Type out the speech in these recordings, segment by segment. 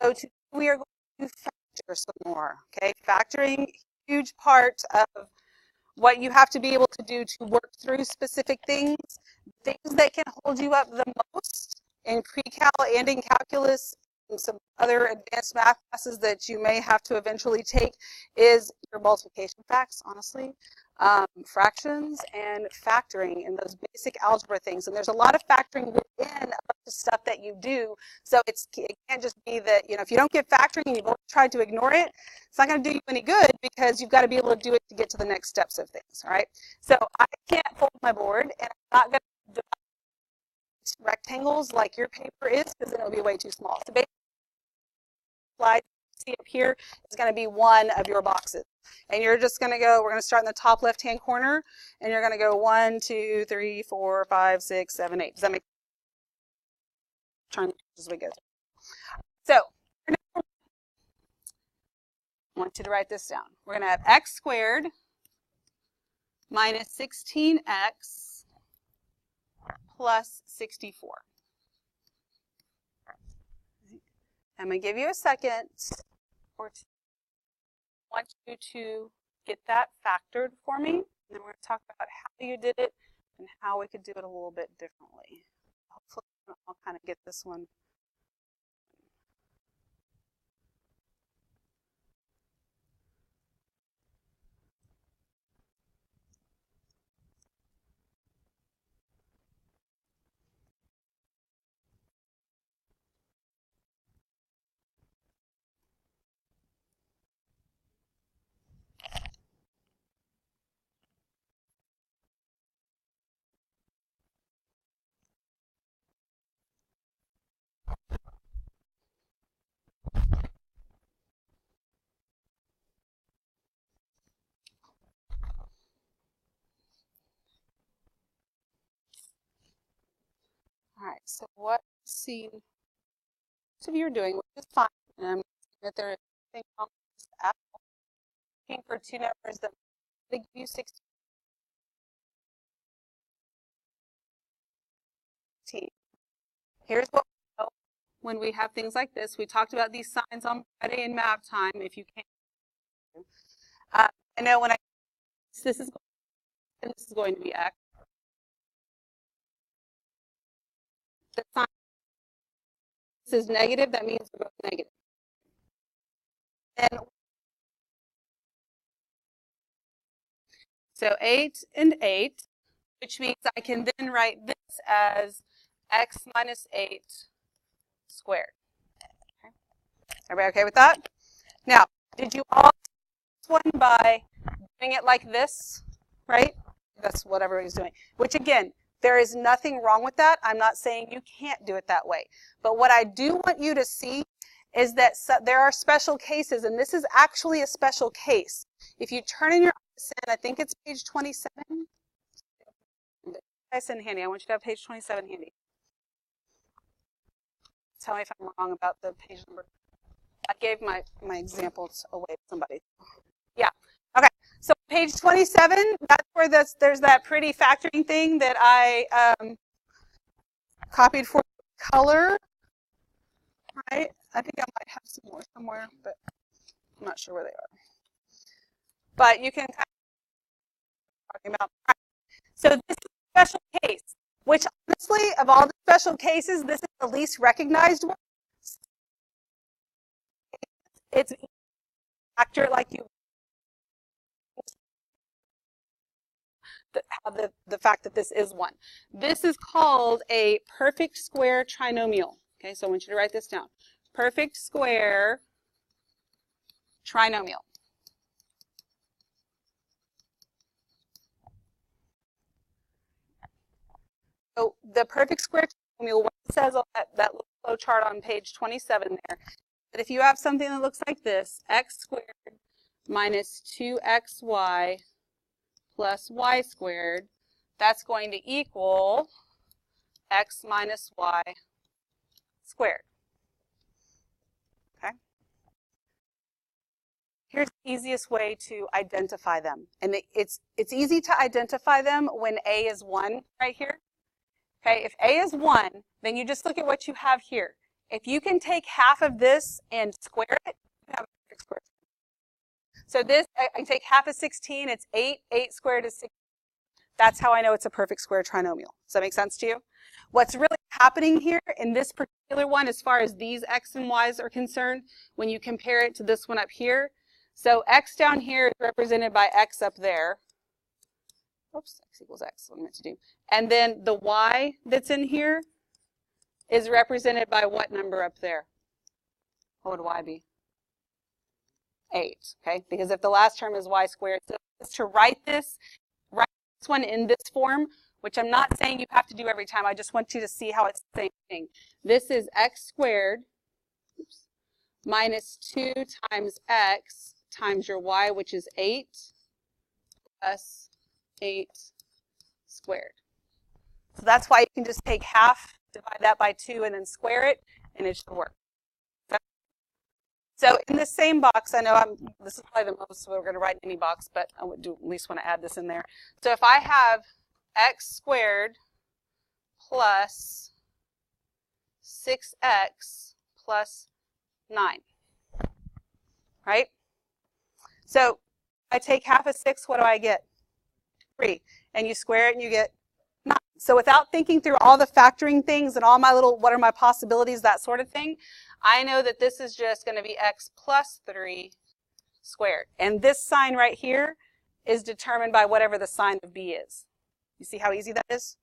So today we are going to factor some more, okay? Factoring, huge part of what you have to be able to do to work through specific things that can hold you up the most in pre-cal and in calculus and some other advanced math classes that you may have to eventually take is your multiplication facts, honestly, fractions and factoring and those basic algebra things. And there's a lot of factoring within a bunch of stuff that you do. So it can't just be that, if you don't get factoring and you've always tried to ignore it, it's not going to do you any good because you've got to be able to do it to get to the next steps of things, all right? So I can't fold my board and I'm not going to divide rectangles like your paper is because then it'll be way too small. So basically, slide you see up here is going to be one of your boxes. And you're just going to go, we're going to start in the top left-hand corner, and you're going to go 1, 2, 3, 4, 5, 6, 7, 8. Does that make sense? Turn as we go. So, I want you to write this down. We're going to have x squared minus 16x plus 64. I'm going to give you a second or two. I want you to get that factored for me, and then we're going to talk about how you did it and how we could do it a little bit differently. Hopefully I'll kind of get this one. All right, so what most of you are doing, which is fine, and I'm saying that there is nothing wrong with this at all. Looking for two numbers that give you 16. Here's what we know when we have things like this. We talked about these signs on Friday in math time. If you can't, I know when this is going to be x. The sign this is negative. That means we're both negative. And so 8 and 8, which means I can then write this as x minus 8 squared. Okay. Everybody okay with that? Now, did you all do this one by doing it like this, right? That's what everybody's doing. Which again, there is nothing wrong with that. I'm not saying you can't do it that way. But what I do want you to see is that there are special cases, and this is actually a special case. If you turn in your I think it's page 27. Nice and handy. I want you to have page 27 handy. Tell me if I'm wrong about the page number. I gave my examples away to somebody. Yeah. Okay. So page 27, that's where there's that pretty factoring thing that I copied for color. Right? I think I might have some more somewhere, but I'm not sure where they are. But you can kind of talking about. Right. So this is a special case, which honestly, of all the special cases, this is the least recognized one. It's factor like you. The fact that this is one. This is called a perfect square trinomial. Okay, so I want you to write this down. Perfect square trinomial. So the perfect square trinomial, what it says on that little flow chart on page 27 there, that if you have something that looks like this, x squared minus 2xy plus y squared, that's going to equal x minus y squared. Okay? Here's the easiest way to identify them. And it's easy to identify them when a is 1 right here. Okay, if a is 1, then you just look at what you have here. if you can take half of this and square it, you have a perfect square. So this, I can take half of 16, it's 8. 8 squared is 16. That's how I know it's a perfect square trinomial. Does that make sense to you? What's really happening here in this particular one, as far as these x and y's are concerned, when you compare it to this one up here, so x down here is represented by x up there. Oops, x equals x, what I meant to do. And then the y that's in here is represented by what number up there? What would y be? 8, okay? Because if the last term is y squared, so to write this one in this form, which I'm not saying you have to do every time, I just want you to see how it's the same thing. This is x squared minus 2 times x times your y, which is 8, plus 8 squared. So that's why you can just take half, divide that by 2, and then square it, and it should work. So in the same box, I know this is probably the most we're going to write in any box, but I would at least want to add this in there. So if I have x squared plus 6x plus 9, right? So I take half of 6, what do I get? 3. And you square it and you get 9. So without thinking through all the factoring things and all my little, what are my possibilities, that sort of thing, I know that this is just going to be x plus 3 squared. And this sign right here is determined by whatever the sign of b is. You see how easy that is?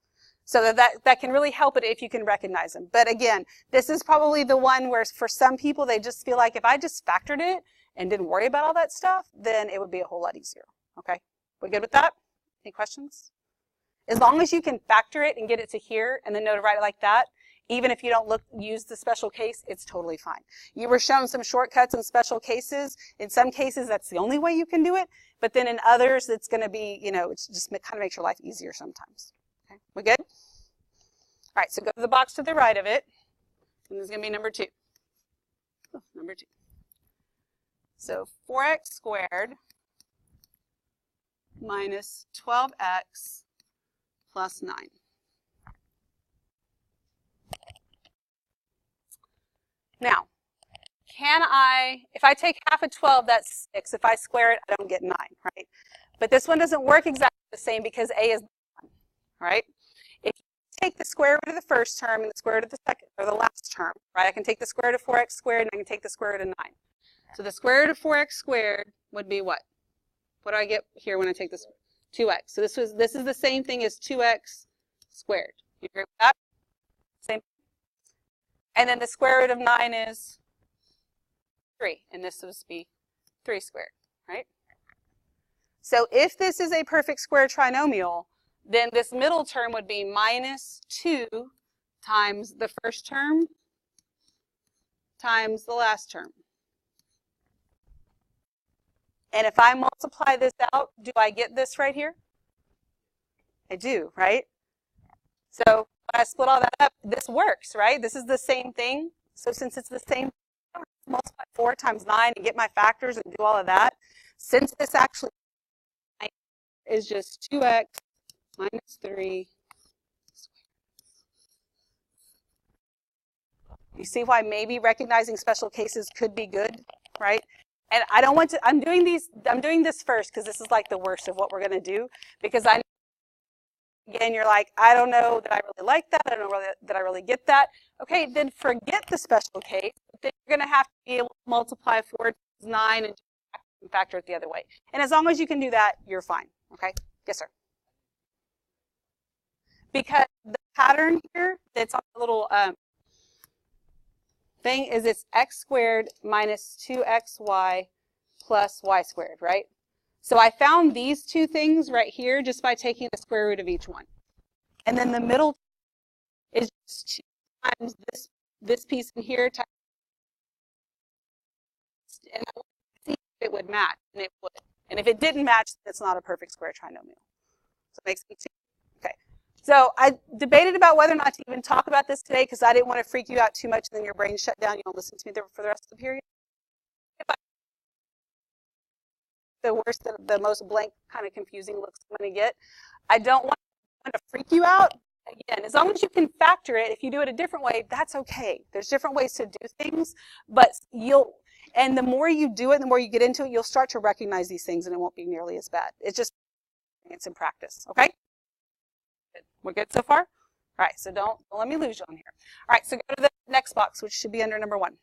So that can really help it if you can recognize them. But again, this is probably the one where for some people they just feel like if I just factored it and didn't worry about all that stuff, then it would be a whole lot easier. Okay? We good with that? Any questions? As long as you can factor it and get it to here and then know to write it like that, even if you don't use the special case, it's totally fine. You were shown some shortcuts in special cases. In some cases, that's the only way you can do it. But then in others, it's going to be, you know, it's just kind of makes your life easier sometimes. Okay, we good? All right, so go to the box to the right of it. And this is going to be number 2. Oh, number 2. So 4x squared minus 12x plus 9. Now, if I take half of 12, that's 6. If I square it, I don't get 9, right? But this one doesn't work exactly the same because a is 1, right? If you take the square root of the first term and the square root of the second, or the last term, right? I can take the square root of 4x squared and I can take the square root of 9. So the square root of 4x squared would be what? What do I get here when I take this? 2x. So this is the same thing as 2x squared. You agree with that? Same. And then the square root of 9 is 3. And this would be 3 squared, right? So if this is a perfect square trinomial, then this middle term would be minus 2 times the first term times the last term. And if I multiply this out, do I get this right here? I do, right? So when I split all that up, this works, right? This is the same thing. So since it's the same, multiply 4 times 9 and get my factors and do all of that. Since this actually is just 2x minus 3 squared. You see why maybe recognizing special cases could be good, right? And I don't want to, I'm doing this first because this is like the worst of what we're going to do, because again, you're like, I don't know that I really like that. I don't know that I really get that. Okay, then forget the special case. Then you're going to have to be able to multiply 4 times 9 and factor it the other way. And as long as you can do that, you're fine. Okay? Yes, sir. Because the pattern here that's on the little thing is it's x squared minus 2xy plus y squared, right? So I found these two things right here just by taking the square root of each one. And then the middle is just 2 times this piece in here times, and I want to see if it would match, and it would. And if it didn't match, then it's not a perfect square trinomial. So it makes me 2. Okay. So I debated about whether or not to even talk about this today because I didn't want to freak you out too much and then your brain shut down. You don't listen to me for the rest of the period. The worst, the most blank, kind of confusing looks I'm going to get. I don't want to freak you out. Again, as long as you can factor it, if you do it a different way, that's okay. There's different ways to do things, but and the more you do it, the more you get into it, you'll start to recognize these things and it won't be nearly as bad. It's in practice, okay? Good. We're good so far? All right, so don't let me lose you on here. All right, so go to the next box, which should be under number 1.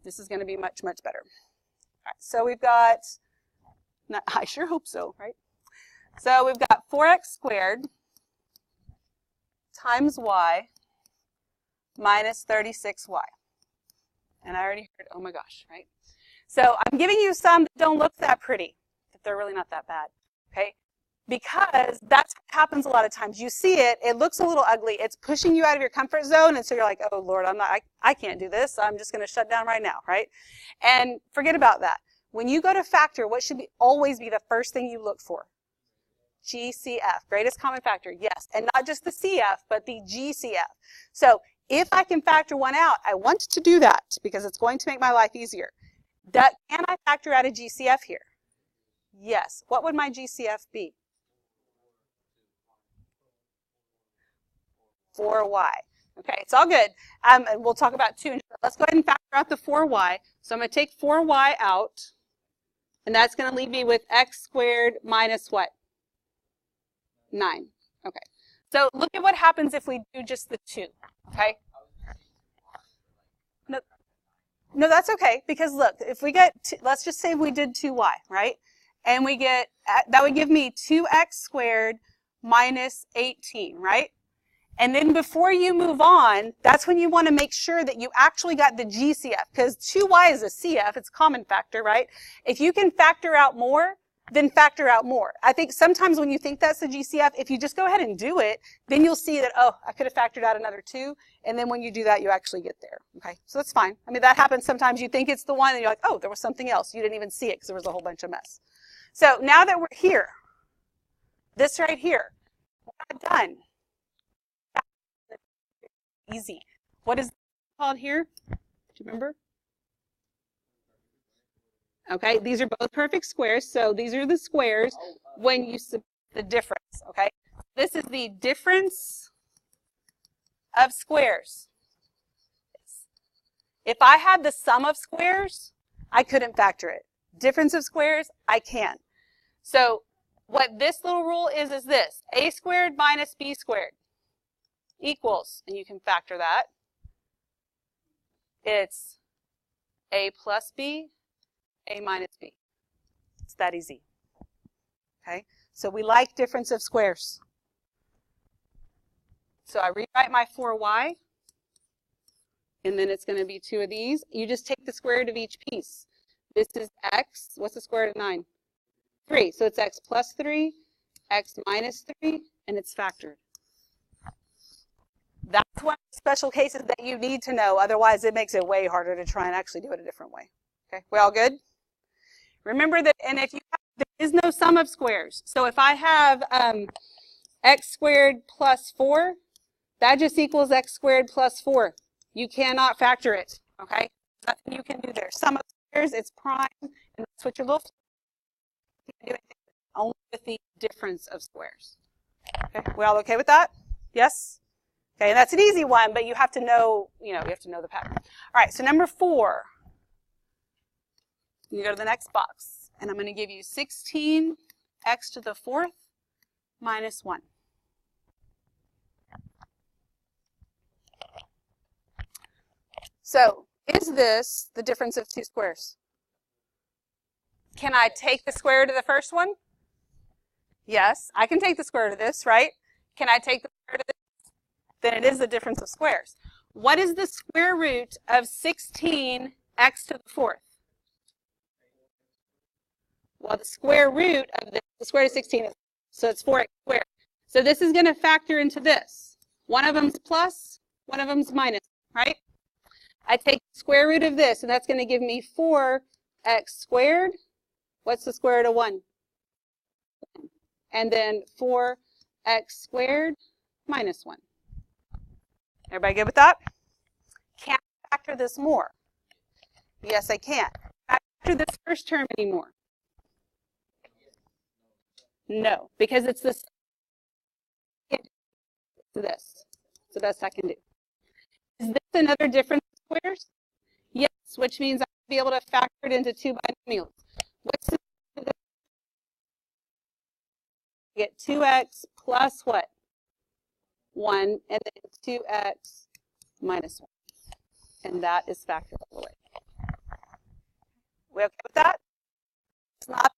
This is going to be much, much better. All right, so we've got, I sure hope so, right? So we've got 4x squared times y minus 36y. And I already heard, oh my gosh, right? So I'm giving you some that don't look that pretty, but they're really not that bad, okay? Because that's what happens a lot of times. You see it, it looks a little ugly, it's pushing you out of your comfort zone, and so you're like, oh Lord, I can't do this, I'm just going to shut down right now, right? And forget about that. When you go to factor, what should always be the first thing you look for? GCF, greatest common factor, yes. And not just the CF, but the GCF. So if I can factor one out, I want to do that because it's going to make my life easier. Can I factor out a GCF here? Yes. What would my GCF be? 4y. Okay, it's all good. And we'll talk about 2. Let's go ahead and factor out the 4y. So I'm going to take 4y out, and that's going to leave me with x squared minus what? 9. Okay. So look at what happens if we do just the 2. Okay? No, that's okay, because look, if we get, let's just say we did 2y, right? And we get, that would give me 2x squared minus 18, right? And then before you move on, that's when you want to make sure that you actually got the GCF, because 2y is a CF, it's common factor, right? If you can factor out more, then factor out more. I think sometimes when you think that's the GCF, if you just go ahead and do it, then you'll see that, oh, I could have factored out another 2, and then when you do that, you actually get there. Okay, so that's fine. I mean, that happens sometimes. You think it's the one, and you're like, oh, there was something else. You didn't even see it because there was a whole bunch of mess. So now that we're here, this right here, what I've done, easy. What is it called here? Do you remember? Okay, these are both perfect squares, so these are the squares when you subtract the difference, okay? This is the difference of squares. If I had the sum of squares, I couldn't factor it. Difference of squares, I can. So what this little rule is this: a squared minus b squared equals, and you can factor that, it's a plus b, a minus b. It's that easy. Okay, so we like difference of squares. So I rewrite my 4y, and then it's going to be 2 of these. You just take the square root of each piece. This is x. What's the square root of 9? 3. So it's x plus 3, x minus 3, and it's factored. That's one of the special cases that you need to know. Otherwise, it makes it way harder to try and actually do it a different way. Okay, we all good? Remember that, and if you have, there is no sum of squares. So if I have x squared plus 4, that just equals x squared plus 4. You cannot factor it, okay? Nothing you can do there. Sum of squares, it's prime, and that's what your little, you can do anything only with the difference of squares. Okay, we all okay with that? Yes? Okay, and that's an easy one, but you have to know, you have to know the pattern. All right, so number 4. You go to the next box, and I'm going to give you 16x to the 4th minus 1. So, is this the difference of 2 squares? Can I take the square root of the first one? Yes, I can take the square root of this, right? Can I take the square root of this? Then it is the difference of squares. What is the square root of 16x to the 4th? Well, the square root of this, the square root of 16, so it's 4x squared. So this is going to factor into this. One of them's plus, one of them's minus, right? I take the square root of this, and that's going to give me 4x squared. What's the square root of 1? And then 4x squared minus 1. Everybody good with that? Can I factor this more? Yes, I can. Can I factor this first term anymore? No, because it's this. to this. It's the best I can do. Is this another difference of squares? Yes, which means I will be able to factor it into two binomials. What's the get 2x plus what? 1, and then 2x minus 1. And that is factored all the way. We okay with that? It's not.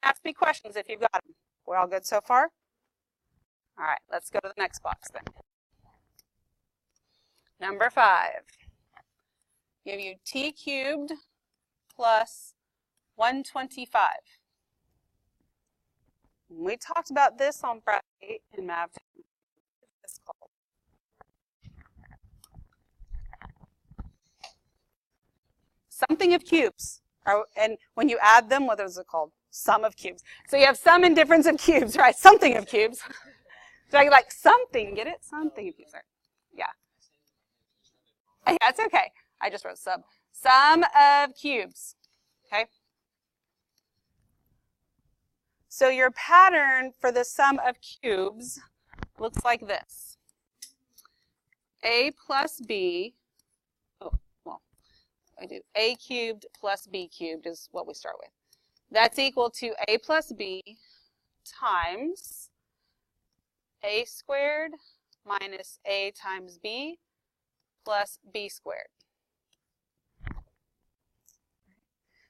Ask me questions if you've got them. We're all good so far? All right, let's go to the next box then. Number 5. Give you t cubed plus 125. We talked about this on Friday in Math. It's called something of cubes. And when you add them, what is it called? Sum of cubes. So you have sum and difference of cubes, right? Something of cubes. So I like something, get it? Something of cubes. Yeah. Yeah, it's okay. I just wrote sum. Sum of cubes. Okay. So your pattern for the sum of cubes looks like this. A plus B, I do a cubed plus b cubed is what we start with. That's equal to a plus b times a squared minus a times b plus b squared.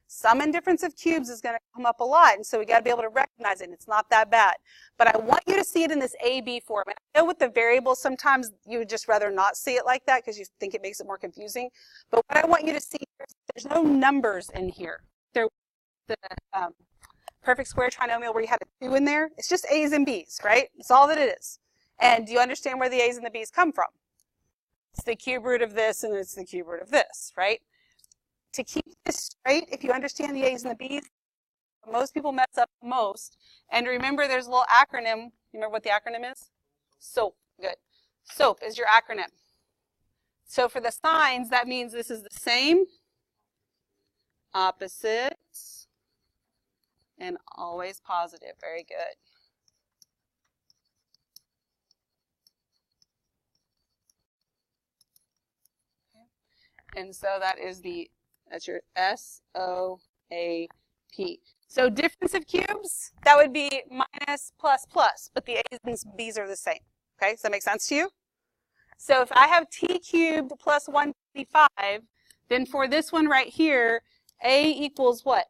Sum and difference of cubes is going to come up a lot, and so we got to be able to recognize it. It's not that bad. But I want you to see it in this AB form. And I know with the variables, sometimes you would just rather not see it like that because you think it makes it more confusing. But what I want you to see is there's no numbers in here. There, the perfect square trinomial where you have a 2 in there, it's just A's and B's, right? That's all that it is. And do you understand where the A's and the B's come from? It's the cube root of this, and it's the cube root of this, right? To keep this straight, if you understand the A's and the B's, most people mess up most. And remember, there's a little acronym. You remember what the acronym is? SOAP. Good. SOAP is your acronym. So for the signs, that means this is the same, opposites, and always positive. Very good. And so that is that's your S-O-A-P. So difference of cubes, that would be minus plus plus, but the A's and B's are the same. Okay, does that make sense to you? So if I have t cubed plus 125, then for this one right here, A equals what?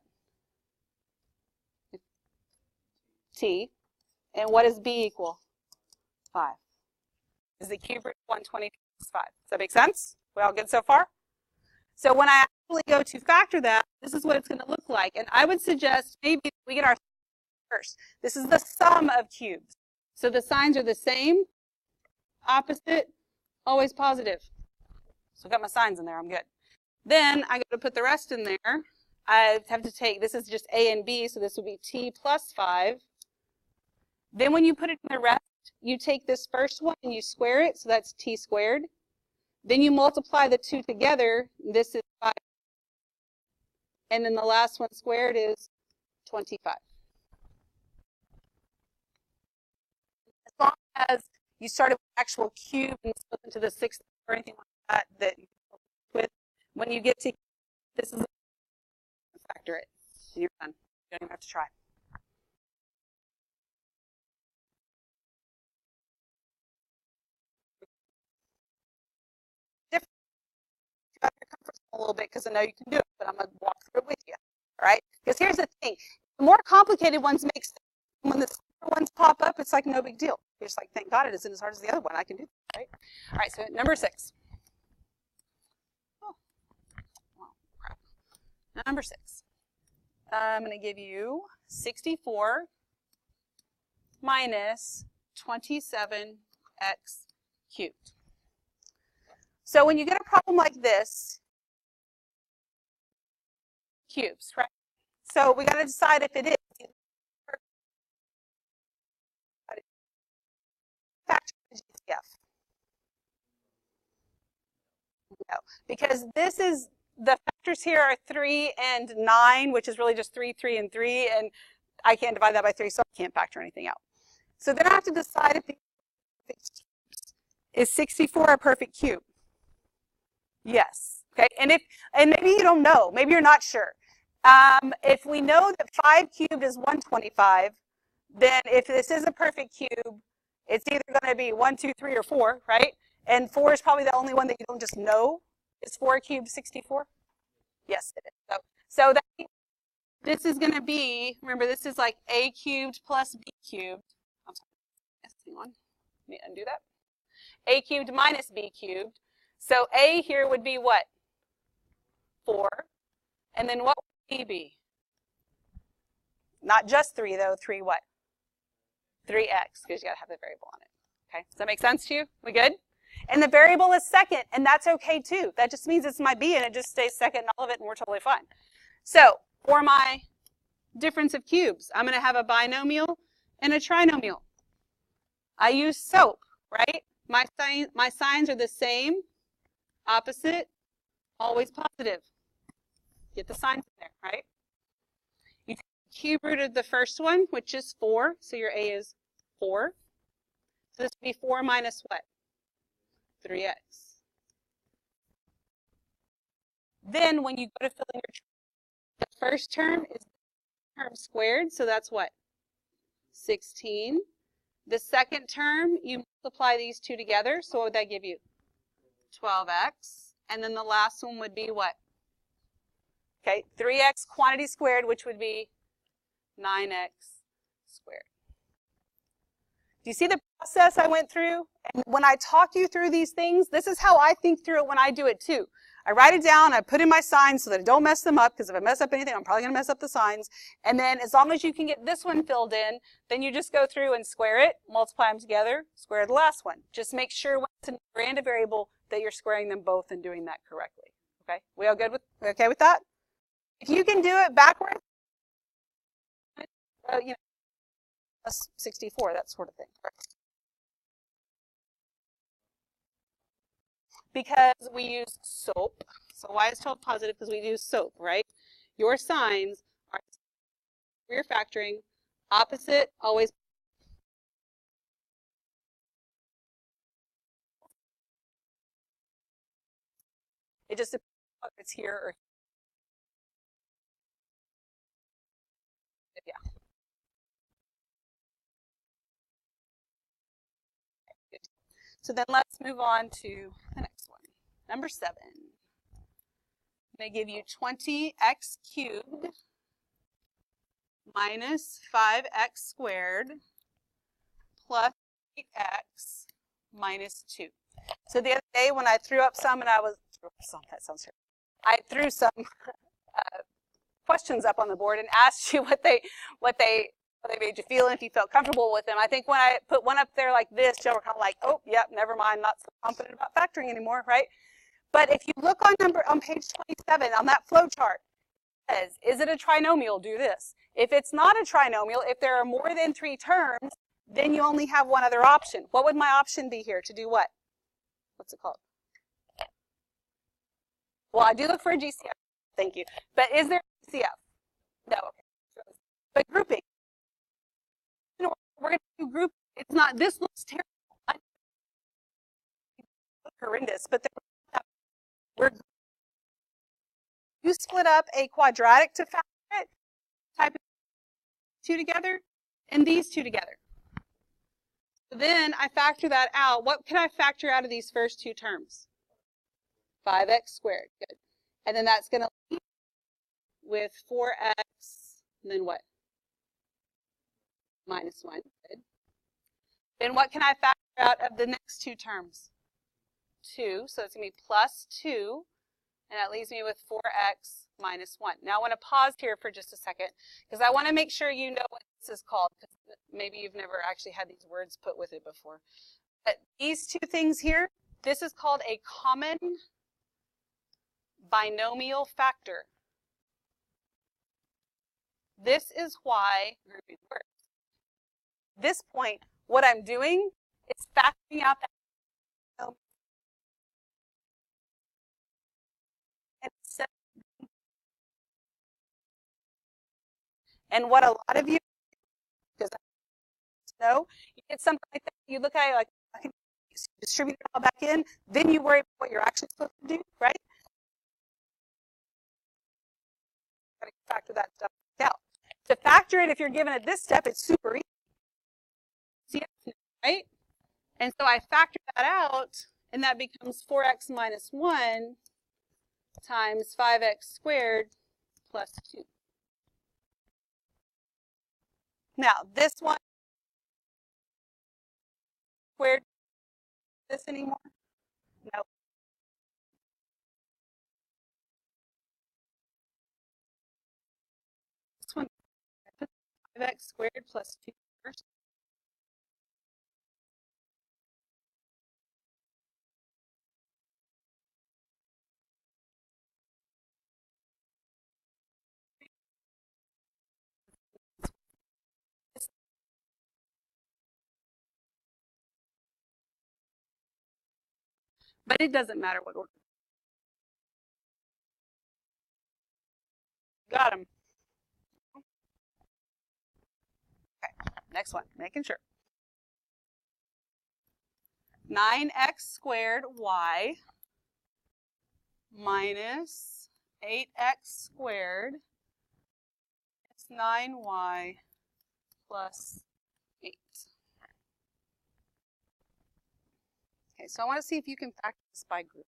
T. And what does B equal? 5. Is the cube root of 125 is 5. Does that make sense? We all good so far? So when I actually go to factor that, this is what it's going to look like. And I would suggest maybe we get our first. This is the sum of cubes. So the signs are the same, opposite, always positive. So I've got my signs in there. I'm good. Then I go to put the rest in there. I have to take, this is just A and B, so this would be t plus 5. Then when you put it in the rest, you take this first one and you square it, so that's t squared. Then you multiply the 2 together. This is 5. And then the last one squared is 25. As long as you started with actual cube and split into the 6th or anything like that you with, when you get to this is factor it. You're done. You don't even have to try. A little bit because I know you can do it, but I'm going to walk through it with you. All right? Because here's the thing. The more complicated ones make sense. When the simpler ones pop up, it's like no big deal. You're just like, thank God it isn't as hard as the other one. I can do that, right? All right, so number 6. Oh, crap. Number 6. I'm going to give you 64 minus 27x cubed. So when you get a problem like this, cubes, right? So we got to decide if it is factor GCF. No, because this is the factors here are 3 and 9, which is really just 3, 3, and 3, and I can't divide that by 3, so I can't factor anything out. So then I have to decide if the is 64 a perfect cube? Yes. Okay, and maybe you don't know, maybe you're not sure. If we know that 5 cubed is 125, then if this is a perfect cube, it's either going to be 1, 2, 3, or 4, right? And 4 is probably the only one that you don't just know. Is 4 cubed 64? Yes, it is. So that this is going to be, remember, this is like a cubed plus b cubed. I'm sorry. Yes, hang on. Let me undo that. A cubed minus b cubed. So a here would be what? 4. And then what would b be? Not just 3, though. 3 what? 3x, because you got to have the variable on it. Okay, does that make sense to you? We good? And the variable is second, and that's okay too. That just means it's my b, and it just stays second in all of it, and we're totally fine. So for my difference of cubes, I'm going to have a binomial and a trinomial. I use SOAP, right? My signs are the same, opposite, always positive. Get the signs in there, right? You take the cube root of the first one, which is 4, so your a is 4. So this would be 4 minus what? 3x. Then when you go to fill in your term, the first term is the term squared, so that's what? 16. The second term, you multiply these two together, so what would that give you? 12x. And then the last one would be what? Okay, 3x quantity squared, which would be 9x squared. Do you see the process I went through? And when I talk you through these things, this is how I think through it when I do it too. I write it down, I put in my signs so that I don't mess them up, because if I mess up anything, I'm probably going to mess up the signs. And then as long as you can get this one filled in, then you just go through and square it, multiply them together, square the last one. Just make sure when it's in a random variable that you're squaring them both and doing that correctly. Okay? We all good with, okay with that? If you can do it backwards, you know, plus 64, that sort of thing. Because we use SOAP. So why is 12 positive? Because we use SOAP, right? Your signs are for your factoring, opposite, always. It just depends whether it's here or yeah. Okay, so then let's move on to the next one. Number 7. They give you 20x cubed minus 5x squared plus 8x minus 2. So the other day when I threw up some and I was, that sounds terrible. I threw some questions up on the board and asked you what they made you feel and if you felt comfortable with them. I think when I put one up there like this, y'all were kind of like, oh, yep, never mind, not so confident about factoring anymore, right? But if you look on page 27 on that flow chart, it says, is it a trinomial? Do this. If it's not a trinomial, if there are more than 3 terms, then you only have one other option. What would my option be here? To do what? What's it called? Well, I do look for a GCF. Thank you. But is there a GCF? No. Okay. But grouping. You know, we're going to do group. It's not, this looks terrible. Horrendous, but you split up a quadratic to factor it, type 2 together, and these 2 together. So then I factor that out. What can I factor out of these first 2 terms? 5x squared. Good. And then that's going to leave with 4x, and then what? Minus 1. Good. Then what can I factor out of the next 2 terms? 2. So it's going to be plus 2. And that leaves me with 4x minus 1. Now I want to pause here for just a second because I want to make sure you know what this is called, because maybe you've never actually had these words put with it before. But these 2 things here, this is called a common binomial factor. This is why grouping works. At this point, what I'm doing is factoring out that and instead of And what a lot of you, because I know, you get something like that, you look at it like, I can distribute it all back in, then you worry about what you're actually supposed to do, right? Got to factor that stuff out. To factor it, if you're given it this step, it's super easy. See, right? And so I factor that out, and that becomes 4x minus 1 times 5x squared plus 2. Now, this one squared this anymore? No. This one, I put 5x squared plus 2 first. But it doesn't matter what order. Got them. Okay, next one, making sure. 9x squared y minus 8x squared. It's 9y plus 8. Okay, so I want to see if you can factor this by group.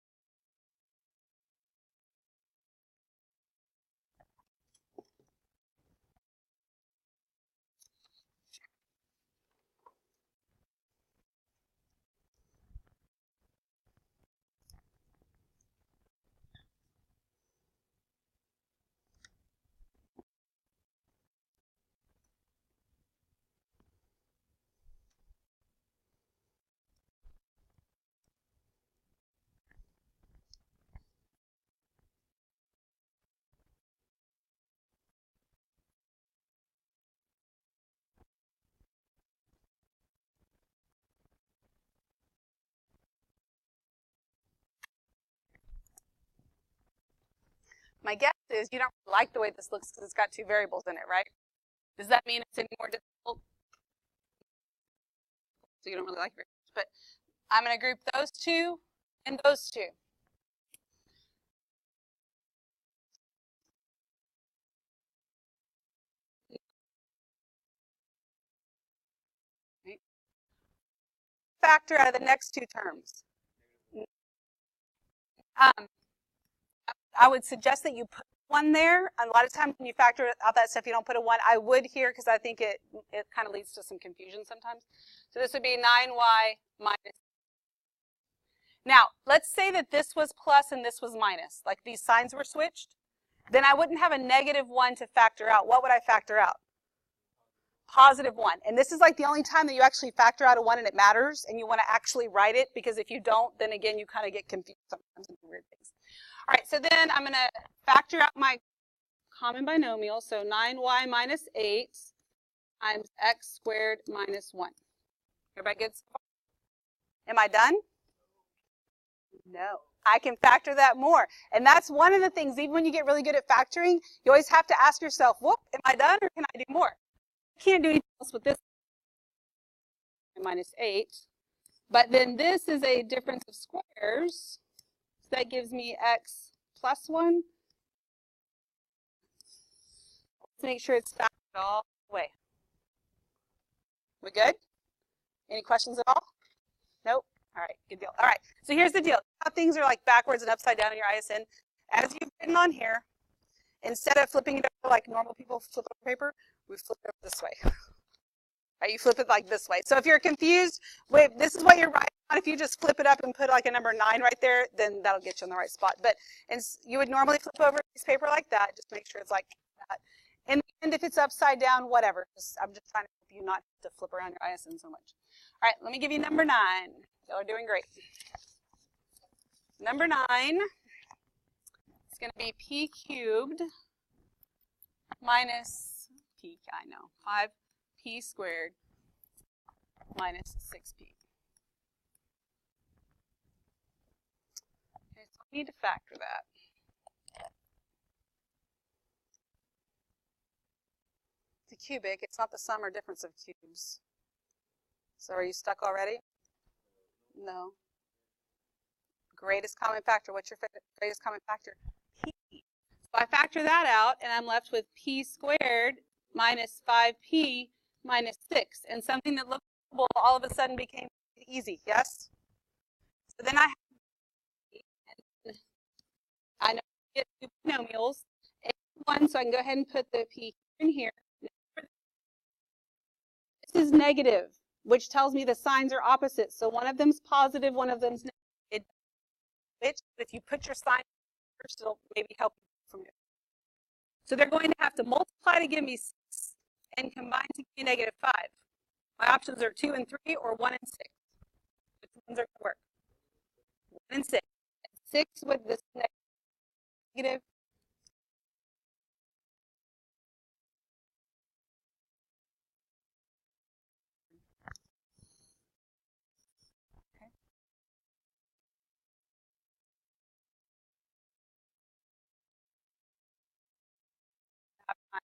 My guess is you don't like the way this looks because it's got 2 variables in it, right? Does that mean it's any more difficult? So you don't really like it very much. But I'm going to group those 2 and those 2. Right? Factor out of the next 2 terms. I would suggest that you put 1 there. A lot of times when you factor out that stuff, you don't put a 1. I would here because I think it kind of leads to some confusion sometimes. So this would be 9y minus. Now, let's say that this was plus and this was minus, like these signs were switched. Then I wouldn't have a negative 1 to factor out. What would I factor out? Positive 1. And this is like the only time that you actually factor out a 1 and it matters, and you want to actually write it, because if you don't, then again, you kind of get confused sometimes and do weird things. All right, so then I'm going to factor out my common binomial. So 9y minus 8 times x squared minus 1. Everybody good so far? Am I done? No. I can factor that more. And that's one of the things, even when you get really good at factoring, you always have to ask yourself, whoop, am I done or can I do more? I can't do anything else with this. Minus 8. But then this is a difference of squares. So that gives me x plus 1. Let's make sure it's factored all the way. We good? Any questions at all? Nope. All right, good deal. All right, so here's the deal. How things are like backwards and upside down in your ISN. As you've written on here, instead of flipping it over like normal people flip over paper, we flip it over this way. Right, you flip it like this way. So if you're confused, wait, this is what you're writing on. If you just flip it up and put like a number 9 right there, then that'll get you in the right spot. But you would normally flip over a piece of paper like that. Just make sure it's like that. And if it's upside down, whatever. I'm just trying to help you not to flip around your ISN so much. All right, let me give you number 9. Y'all are doing great. Number 9 is going to be p cubed minus p, I know, 5p squared minus 6p. Okay, so we need to factor that. the cubic. It's not the sum or difference of cubes. So are you stuck already? No. Greatest common factor. What's your greatest common factor? P. So I factor that out, and I'm left with p squared minus 5p minus 6. And something that looked simple all of a sudden became easy, yes? So then I know I get two binomials. One, so I can go ahead and put the p in here. This is negative, which tells me the signs are opposite. So one of them's positive, one of them's negative. If you put your sign first, it'll maybe help you from it. So they're going to have to multiply to give me 6 and combine to give me negative 5. My options are 2 and 3 or 1 and 6. Which ones are going to work? 1 and 6. 6 with this negative. Okay.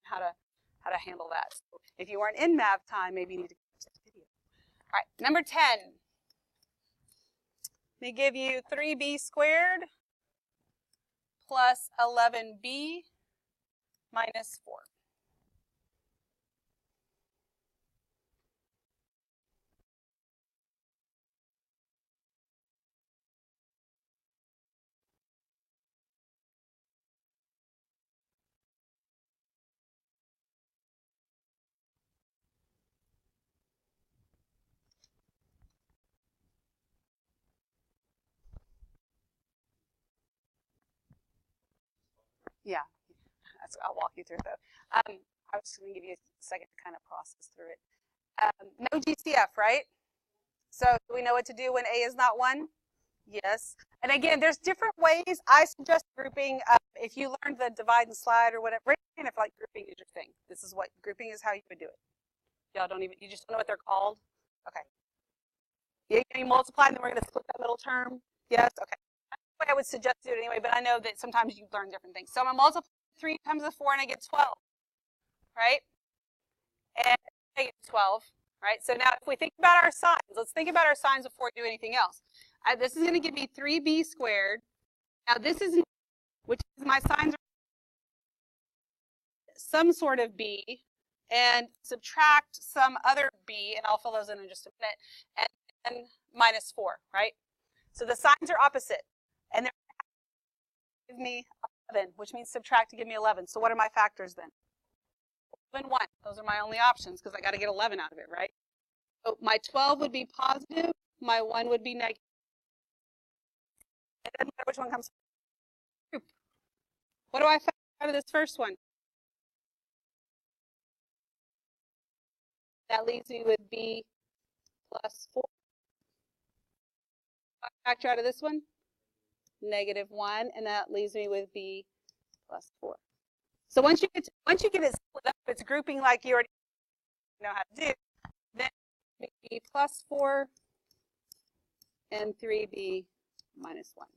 How to handle that. So if you weren't in math time, maybe you need to watch this video. All right, number 10. Let me give you 3b squared plus 11b minus 4. Yeah, I'll walk you through it though. I was going to give you a second to kind of process through it. No GCF, right? So do we know what to do when A is not 1? Yes. And again, there's different ways. I suggest grouping. If you learned the divide and slide or whatever, kind of like grouping is your thing. This is what grouping is how you would do it. Y'all don't even, you just don't know what they're called? Okay. You multiply and then we're going to split that middle term? Yes? Okay. That's the way I would suggest do it anyway, but I know that sometimes you learn different things. So I'm going to multiply 3 times the 4 and I get 12, right? And I get 12, right? So now if we think about our signs, let's think about our signs before we do anything else. This is going to give me 3b squared. Now this is, which is my signs are some sort of b, and subtract some other b, and I'll fill those in just a minute, and then minus 4, right? So the signs are opposite, and they're give me 11, which means subtract to give me 11. So what are my factors then? 11, 1. Those are my only options because I got to get 11 out of it, right? So my 12 would be positive, my 1 would be negative. It doesn't matter which one comes first. What do I factor out of this first one? That leaves me with b plus 4. What do I factor out of this one? Negative 1, and that leaves me with b plus 4. So once you get it split up, it's grouping like you already know how to do. Then b plus 4 and 3b minus 1.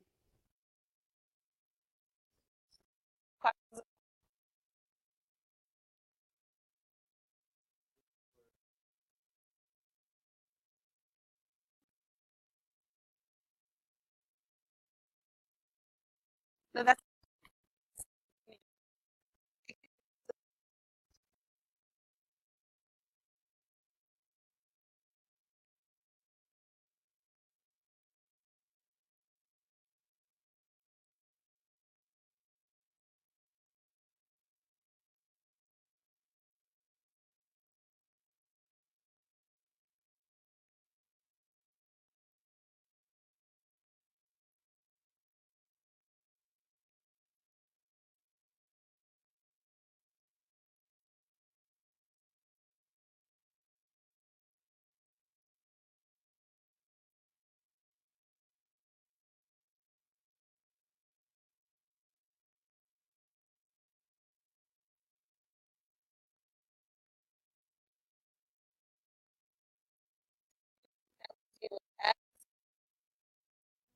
Questions? No, that's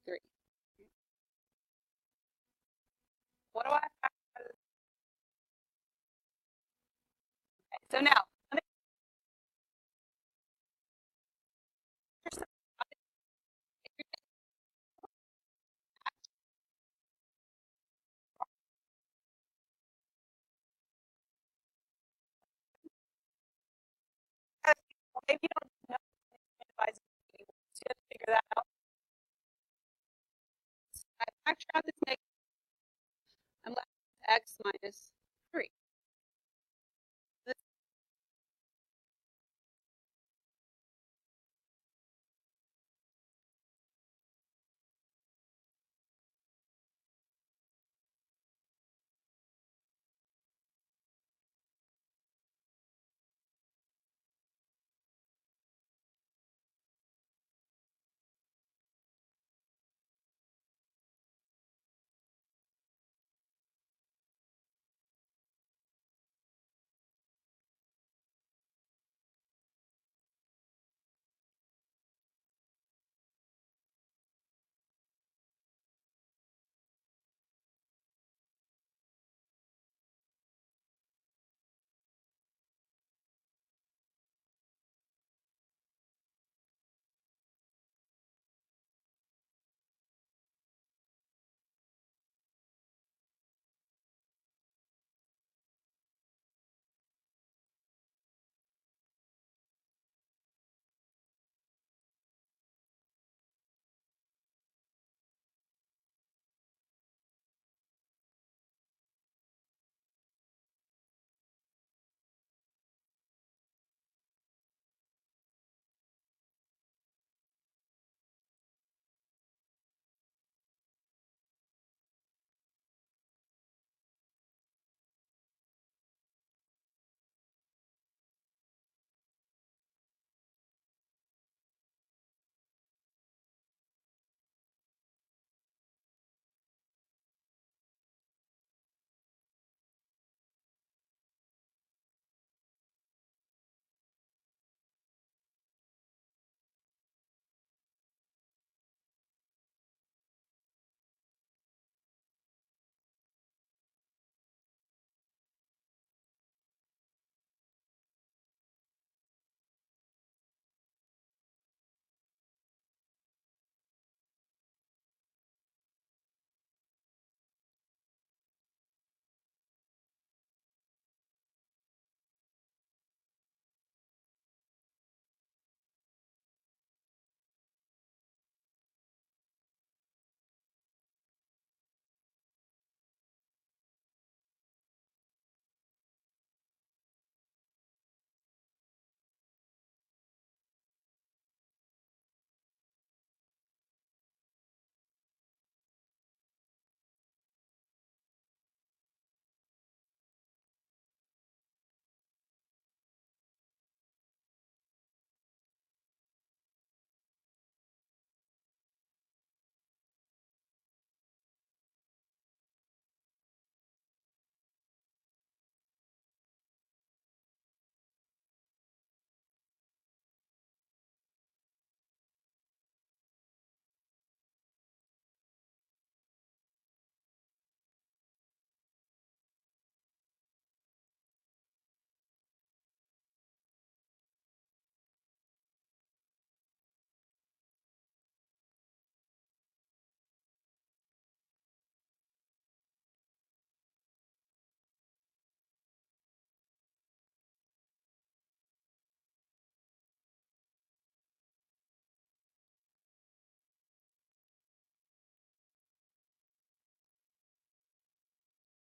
X3. What do I factor? So now, maybe you don't know advising you to figure that out. I factor out this negative. I'm left with x minus